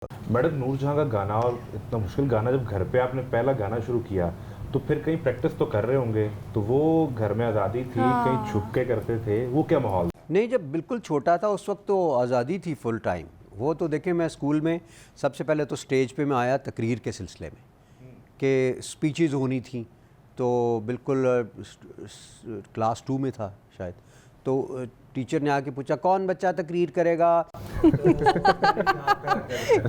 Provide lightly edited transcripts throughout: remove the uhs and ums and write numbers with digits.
Madam Noor Jahan का गाना, और इतना मुश्किल गाना, जब घर पे आपने पहला गाना शुरू किया तो फिर कहीं प्रैक्टिस तो कर रहे होंगे, तो वो घर में आज़ादी थी, कहीं छुप के करते थे, वो क्या माहौल? नहीं, जब बिल्कुल छोटा था उस वक्त तो आज़ादी थी फुल टाइम। वो तो देखें, मैं स्कूल में सबसे पहले तो स्टेज पे मैं आया तकरीर के सिलसिले में कि स्पीचेस होनी थी, तो बिल्कुल क्लास 2 में था शायद, तो टीचर ने आके पूछा कौन बच्चा तकरीर करेगा।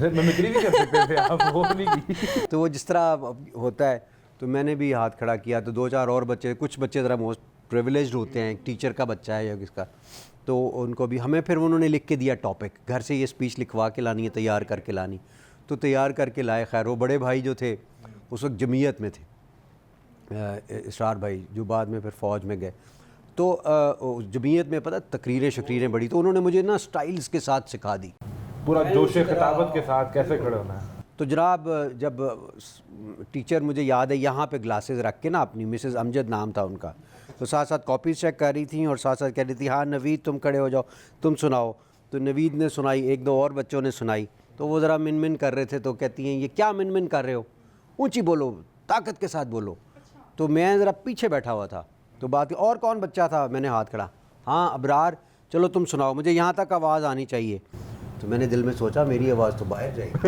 मिमिक्री भी कर सकते थे आप, वो नहीं की? तो वो जिस तरह होता है, तो मैंने भी हाथ खड़ा किया, तो 2-4 और बच्चे, कुछ बच्चे ज़रा मोस्ट प्रिविलेज्ड होते हैं, एक टीचर का बच्चा है या किसका, तो उनको भी हमें फिर उन्होंने लिख के दिया टॉपिक, घर से ये स्पीच लिखवा के लानी है, तैयार करके लानी, तो तैयार करके लाए। खैर वो बड़े भाई जो थे उस वक्त जमीयत में थे, इसरार भाई, जो बाद में फिर फ़ौज में गए, तो जमीयत में पता तकरीरें शकीरें बड़ी, तो उन्होंने मुझे ना स्टाइल्स के साथ सिखा दी, पूरा जोश खिताबत के साथ कैसे खड़े होना है। तो जनाब जब टीचर, मुझे याद है, यहाँ पे ग्लासेस रख के ना, अपनी मिसेस अमजद नाम था उनका, तो साथ साथ कॉपीज चेक कर रही थी और साथ साथ कह रही थी हाँ नवीद तुम खड़े हो जाओ, तुम सुनाओ। तो नवीद ने सुनाई, एक दो और बच्चों ने सुनाई, तो वो ज़रा मिन मिन कर रहे थे, तो कहती हैं ये क्या मिन मिन कर रहे हो, ऊंची बोलो, ताकत के साथ बोलो। तो मैं ज़रा पीछे बैठा हुआ था, तो बात, और कौन बच्चा था, मैंने हाथ खड़ा, हाँ अबरार, चलो तुम सुनाओ, मुझे यहाँ तक आवाज़ आनी चाहिए। तो मैंने दिल में सोचा मेरी आवाज़ तो बाहर जाएगी,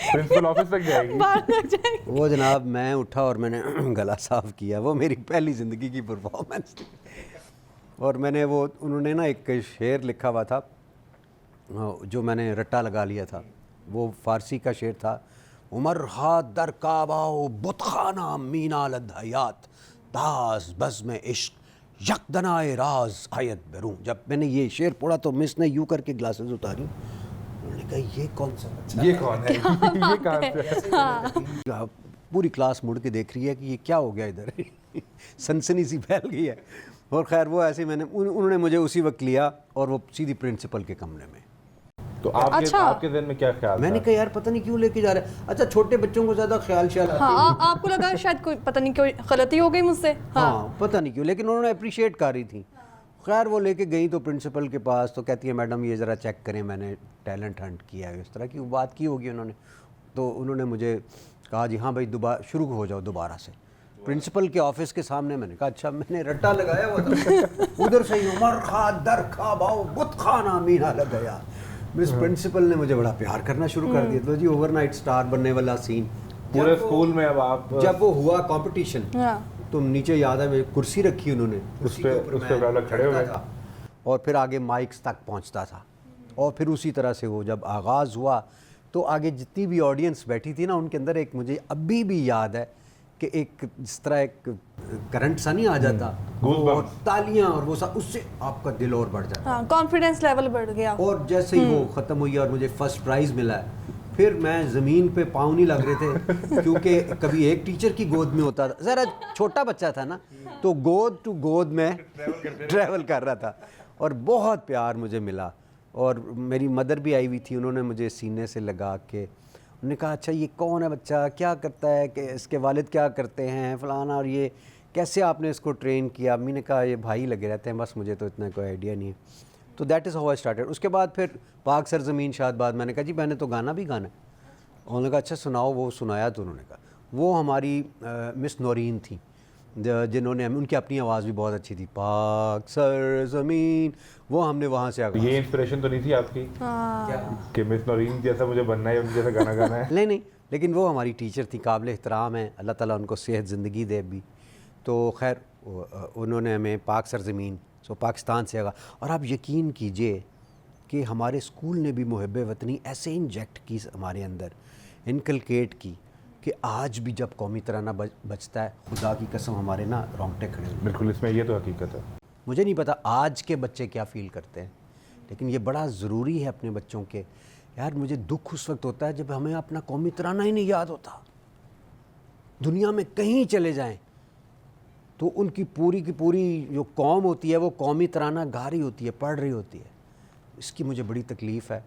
प्रिंसिपल ऑफिस तक जाएगी। वो जनाब मैं उठा और मैंने गला साफ़ किया, वो मेरी पहली ज़िंदगी की परफॉर्मेंस थी। और मैंने वो, उन्होंने ना एक शेर लिखा हुआ था जो मैंने रट्टा लगा लिया था, वो फ़ारसी का शेर था, उमर हाथ दर काबाओ बुतखाना मीना लद्हयात दास बज़ में इश्क यकदनाए राज आयत बरूं। जब मैंने ये शेर पढ़ा तो मिस ने यूँ करके ग्लासेस उतारी, उन्होंने कहा ये कौन सा बच्चा, ये कौन है, ये कहाँ से? पूरी क्लास मुड़ के देख रही है कि ये क्या हो गया इधर। सनसनी सी फैल गई है। और खैर वो ऐसे मैंने, उन्होंने मुझे उसी वक्त लिया और वो सीधी प्रिंसिपल के कमरे में। तो आपके ज़हन में क्या ख्याल मैंने था? कहा यार पता नहीं क्यों लेके जा रहे हैं, अच्छा छोटे बच्चों को ज़्यादा ख्याल आती हाँ, आपको लगा शायद कोई पता नहीं कोई गलती हो गई मुझसे। हाँ पता नहीं क्यों, लेकिन उन्होंने अप्रिशिएट कर रही थी। खैर वो लेके गई तो प्रिंसिपल के पास, तो कहती है मैडम ये ज़रा चेक करें, मैंने टैलेंट हंट किया है, इस तरह की बात की होगी उन्होंने। तो उन्होंने मुझे कहा जी हाँ भाई दोबारा शुरू हो जाओ दोबारा से, प्रिंसिपल के ऑफिस के सामने। मैंने कहा अच्छा, मैंने रट्टा लगाया हुआ था उधर से ही, उमर खा दर खा बाओ बुत खाना मीना लग गया। मिस प्रिंसिपल ने मुझे बड़ा प्यार करना शुरू कर दिया। तो जी ओवरनाइट स्टार बनने वाला सीन पूरे स्कूल में। अब आप जब वो हुआ कंपटीशन, तो नीचे याद है कुर्सी रखी उन्होंने, उस पे खड़े हुए था, और फिर आगे माइक्स तक पहुंचता था। और फिर उसी तरह से वो जब आगाज़ हुआ तो आगे जितनी भी ऑडियंस बैठी थी ना, उनके अंदर एक, मुझे अभी भी याद है कि एक जिस तरह एक करंट सा नहीं आ जाता, और तालियां और वो सा, उससे आपका दिल और बढ़ जाता, हाँ, कॉन्फिडेंस लेवल बढ़ गया। और जैसे ही वो ख़त्म हुई और मुझे फर्स्ट प्राइज़ मिला है, फिर मैं ज़मीन पे पाँव नहीं लग रहे थे, क्योंकि कभी एक टीचर की गोद में होता था, ज़रा छोटा बच्चा था ना, तो गोद टू गोद में ट्रैवल कर रहा था, और बहुत प्यार मुझे मिला। और मेरी मदर भी आई हुई थी, उन्होंने मुझे सीने से लगा के, उन्होंने कहा अच्छा ये कौन है बच्चा, क्या करता है, कि इसके वालिद क्या करते हैं, फलाना, और ये कैसे आपने इसको ट्रेन किया। अम्मी ने कहा ये भाई लगे रहते हैं, बस मुझे तो इतना कोई आइडिया नहीं है। तो that is how I started. उसके बाद फिर पाक सरज़मीन शादबाद, मैंने कहा जी मैंने तो गाना भी गाना है। उन्होंने कहा अच्छा सुनाओ, वो सुनाया। तो उन्होंने कहा, वो हमारी मिस नौरीन थी, जिन्होंने, उनकी अपनी आवाज़ भी बहुत अच्छी थी, पाक सरज़मीन, वो हमने वहाँ से आगे। ये इंस्पिरेशन तो नहीं थी आपकी कि मिस नौरीन जैसा मुझे बनना है, उनके जैसा गाना गाना है? नहीं, लेकिन वो हमारी टीचर थी, काबिल एहतराम है, अल्लाह ताला उनको सेहत ज़िंदगी दे भी। तो खैर उन्होंने हमें पाक सरज़मीन, सो पाकिस्तान से आगा। और आप यकीन कीजिए कि हमारे स्कूल ने भी मुहब्बे वतनी ऐसे इंजेक्ट की हमारे अंदर, इनकलकेट की, कि आज भी जब कौमी तराना बजता है, खुदा की कसम हमारे ना रोंगटे खड़े हैं। बिल्कुल, इसमें ये तो हकीकत है। मुझे नहीं पता आज के बच्चे क्या फ़ील करते हैं, लेकिन ये बड़ा ज़रूरी है अपने बच्चों के। यार मुझे दुख उस वक्त होता है जब हमें अपना कौमी तराना ही नहीं याद होता। दुनिया में कहीं चले जाएं तो उनकी पूरी की पूरी जो कौम होती है वो कौमी तराना गा रही होती है, पढ़ रही होती है। इसकी मुझे बड़ी तकलीफ़ है।